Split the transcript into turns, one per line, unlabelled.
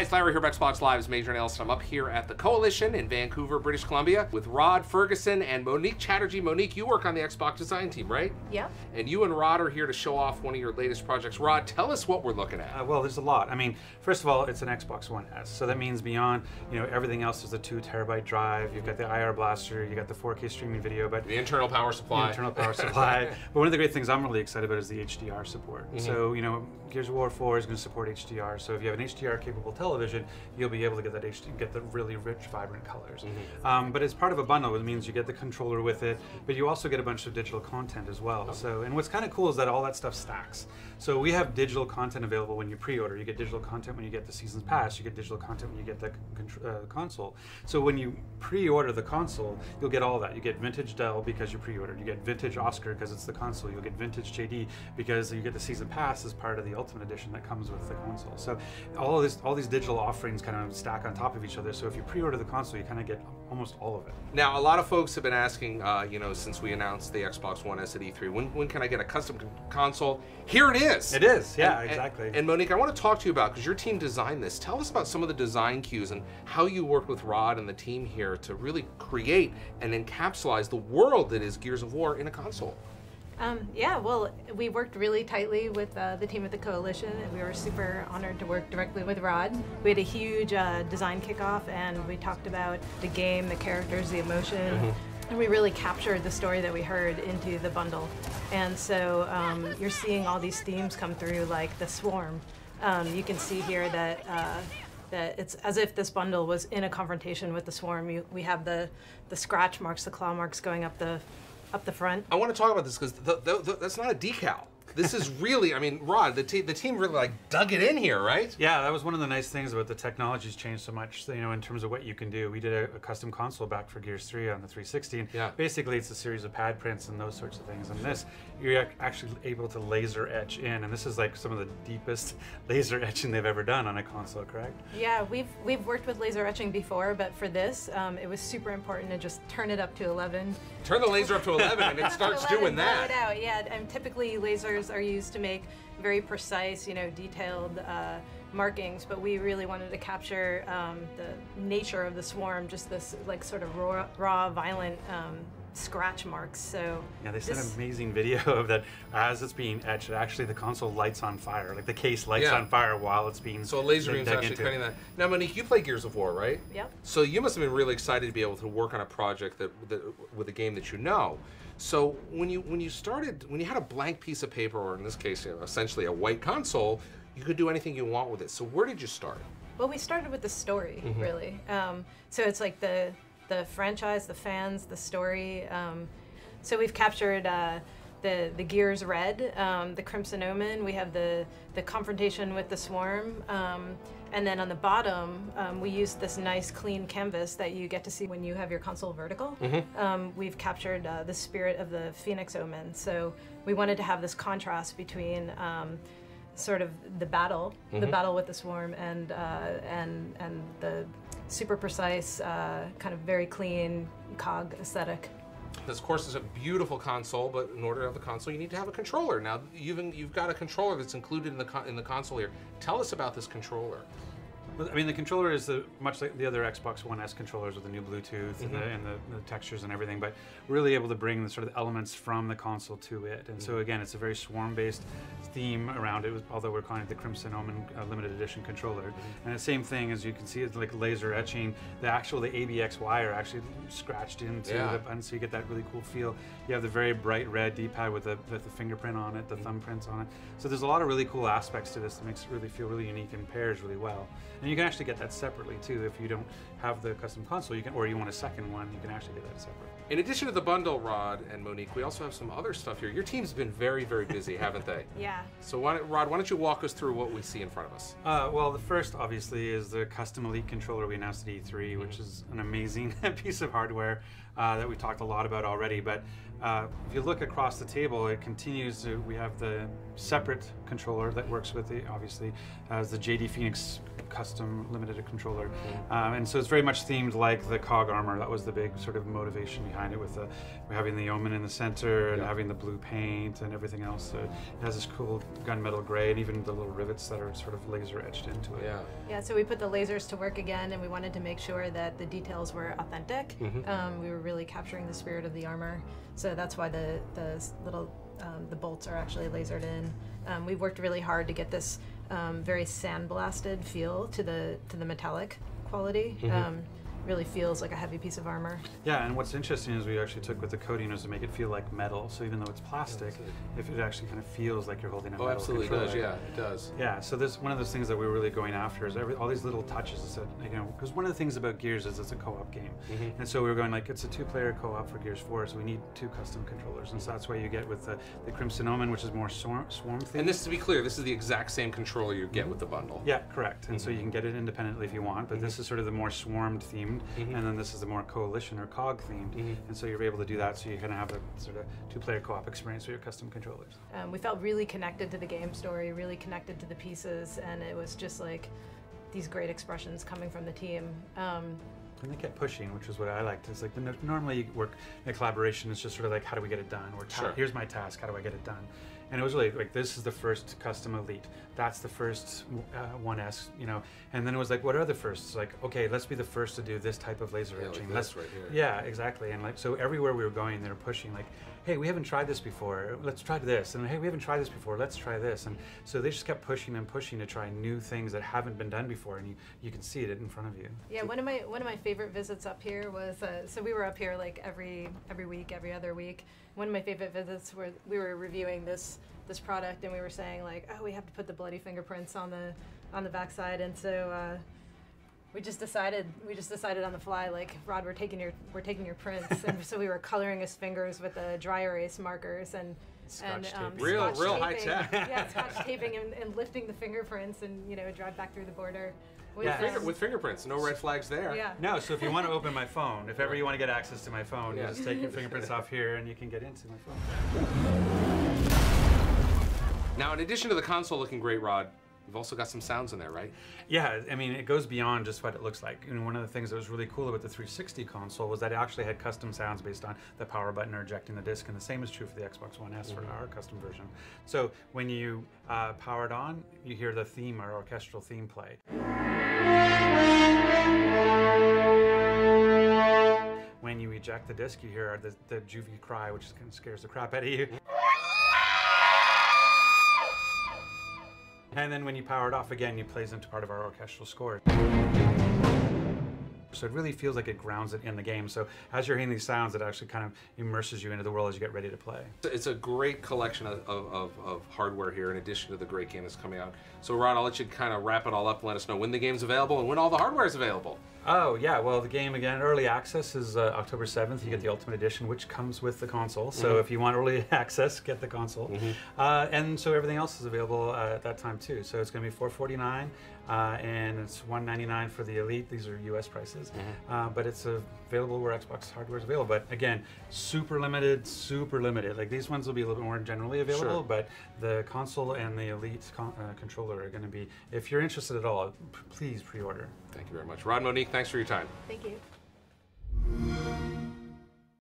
it's Larry here, Xbox Live's Major Nelson. I'm up here at the Coalition in Vancouver, British Columbia with Rod Ferguson and Monique Chatterjee. Monique, you work on the Xbox design team, right?
Yep.
And you and Rod are here to show off one of your latest projects. Rod, tell us what we're looking at.
Well, there's a lot. I mean, first of all, it's an Xbox One S, so that means beyond, everything else is a 2 terabyte drive. You've got the IR blaster, you got the 4K streaming video, but
The internal power supply.
the internal power supply. But one of the great things I'm really excited about is the HDR support. So, Gears of War 4 is going to support HDR. So if you have an HDR capable television, you'll be able to get that get the really rich, vibrant colors. But as part of a bundle, it means you get the controller with it, but you also get a bunch of digital content as well. So, and what's kind of cool is that all that stuff stacks. So we have digital content available when you pre-order. You get digital content when you get the season's pass. You get digital content when you get the console. So when you pre-order the console, you'll get all that. You get vintage Dell because you pre-ordered. You get vintage Oscar because it's the console. You'll get vintage JD because you get the season pass as part of the Ultimate Edition that comes with the console. So all these digital offerings kind of stack on top of each other. So if you pre-order the console, you kind of get almost all of it.
Now, a lot of folks have been asking, since we announced the Xbox One S at E3, when can I get a custom console? Here it is.
It is, yeah, exactly.
And Monique, I want to talk to you about, because your team designed this. Tell us about some of the design cues and how you worked with Rod and the team here to really create and encapsulate the world that is Gears of War in a console.
Yeah, well, we worked really tightly with the team at the Coalition, and we were super honored to work directly with Rod. We had a huge design kickoff, and we talked about the game, the characters, the emotion, and we really captured the story that we heard into the bundle. And so you're seeing all these themes come through, like the Swarm. You can see here that that it's as if this bundle was in a confrontation with the Swarm. We have the scratch marks, the claw marks going up the front.
I want to talk about this because that's not a decal. This is really, I mean, Rod, the team really dug it in here, right?
Yeah, that was one of the nice things about the technology's changed so much, in terms of what you can do. We did a custom console back for Gears 3 on the 360. And basically, it's a series of pad prints and those sorts of things. And this, you're actually able to laser etch in, and this is like some of the deepest laser etching they've ever done on a console, correct?
Yeah, we've worked with laser etching before, but for this, it was super important to just turn it up to 11.
Turn the laser up to 11 and it starts doing that.
Blow it out, yeah. And typically lasers are used to make very precise, detailed markings, but we really wanted to capture the nature of the Swarm, just this sort of raw violent scratch marks. So
yeah, they sent an amazing video of that as it's being etched. Actually, the console lights on fire, like the case lights on fire while it's being.
So a laser beam's actually cutting that. Now, Monique, you play Gears of War, right?
Yep.
So you must have been really excited to be able to work on a project with a game that you know. So when you had a blank piece of paper, or in this case, essentially a white console, you could do anything you want with it. So where did you start?
Well, we started with the story, really. So it's like the franchise, the fans, the story. So we've captured the Gears Red, the Crimson Omen. We have the confrontation with the Swarm. And then on the bottom, we used this nice clean canvas that you get to see when you have your console vertical. We've captured the spirit of the Phoenix Omen. So we wanted to have this contrast between sort of the battle with the Swarm, and the super precise, kind of very clean cog aesthetic.
This, of course, is a beautiful console, but in order to have the console, you need to have a controller. Now, you've got a controller that's included in the console here. Tell us about this controller.
I mean, the controller is much like the other Xbox One S controllers with the new Bluetooth and the textures and everything, but really able to bring the sort of elements from the console to it. And so again, it's a very Swarm-based theme around it, although we're calling it the Crimson Omen limited edition controller. And the same thing, as you can see, it's like laser etching. The ABX wire actually scratched into the button, so you get that really cool feel. You have the very bright red D-pad with the fingerprint on it, the thumbprints on it. So there's a lot of really cool aspects to this that makes it really feel really unique and pairs really well. And you can actually get that separately too. If you don't have the custom console, or you want a second one, you can actually get that separate.
In addition to the bundle, Rod and Monique, we also have some other stuff here. Your team's been very, very busy, haven't they?
Yeah.
So Rod, why don't you walk us through what we see in front of us?
Well, the first, obviously, is the custom Elite controller we announced at E3, which is an amazing piece of hardware that we talked a lot about already. But if you look across the table, it continues to, we have the separate controller that works with the, obviously, as the JD Phoenix custom limited controller. And so it's very much themed like the COG armor. That was the big sort of motivation behind it, with having the Omen in the center and having the blue paint and everything else. So it has this cool gunmetal gray, and even the little rivets that are sort of laser etched into it.
Yeah.
Yeah, so we put the lasers to work again, and we wanted to make sure that the details were authentic. We were really capturing the spirit of the armor, so that's why the little the bolts are actually lasered in. We worked really hard to get this very sandblasted feel to the metallic quality. Really feels like a heavy piece of armor.
Yeah, and what's interesting is we actually took with the coating is to make it feel like metal. So even though it's plastic, if it actually kind of feels like you're holding a metal
absolutely
controller.
does. Yeah, it does.
Yeah, so this one of those things that we were really going after is all these little touches that, because one of the things about Gears is it's a co-op game, and so we were going like it's a 2-player co-op for Gears 4, so we need 2 custom controllers, and so that's why you get with the Crimson Omen, which is more swarm themed.
And this, to be clear, this is the exact same controller you get with the bundle.
Yeah, correct. And so you can get it independently if you want, but this is sort of the more swarmed themed, and then this is the more coalition or COG themed, and so you're able to do that, so you kind of have a sort of 2-player co-op experience with your custom controllers.
We felt really connected to the game story, really connected to the pieces, and it was just like these great expressions coming from the team.
And they kept pushing, which is what I liked. It's like normally you work in a collaboration, it's just sort of like, how do we get it done? Or here's my task, how do I get it done? And it was really like, this is the first custom Elite. That's the first 1S, and then it was like, what are the firsts? Like, okay, let's be the first to do this type of laser etching.
Like this right here.
Yeah, exactly. And like, so everywhere we were going, they were pushing like, hey, we haven't tried this before, let's try this. And hey, we haven't tried this before, let's try this. And so they just kept pushing and pushing to try new things that haven't been done before, and you can see it in front of you.
Yeah, one of my favorite visits up here was, so we were up here like every week, every other week. One of my favorite visits were we were reviewing this product, and we were saying like, oh, we have to put the bloody fingerprints on the backside, and so we just decided on the fly, like, Rod, we're taking your prints, and so we were coloring his fingers with the dry erase markers and
real
scotch
high
taping.
tech.
Yeah, scotch taping and lifting the fingerprints and drive back through the border.
With fingerprints, no red flags there.
Yeah.
No, so if you want to open my phone, if ever you want to get access to my phone, you just take your fingerprints off here and you can get into my phone.
Now, in addition to the console looking great, Rod, you've also got some sounds in there, right?
Yeah, I mean, it goes beyond just what it looks like. And one of the things that was really cool about the 360 console was that it actually had custom sounds based on the power button or ejecting the disc, and the same is true for the Xbox One S for our custom version. So when you power it on, you hear the theme or orchestral theme play. When you eject the disc, you hear the juvie cry, which kind of scares the crap out of you. And then when you power it off again, it plays into part of our orchestral score. So it really feels like it grounds it in the game. So as you're hearing these sounds, it actually kind of immerses you into the world as you get ready to play.
It's a great collection of hardware here, in addition to the great game that's coming out. So Rod, I'll let you kind of wrap it all up and let us know when the game's available and when all the hardware is available.
Oh, yeah. Well, the game, again, early access is October 7th. You get the Ultimate Edition, which comes with the console. So if you want early access, get the console. And so everything else is available at that time, too. So it's going to be $449, and it's $199 for the Elite. These are U.S. prices. But it's available where Xbox hardware is available. But again, super limited, super limited. Like, these ones will be a little bit more generally available, but the console and the Elite controller are going to be, if you're interested at all, please pre-order.
Thank you very much. Rod, Monique, thanks for your time.
Thank you.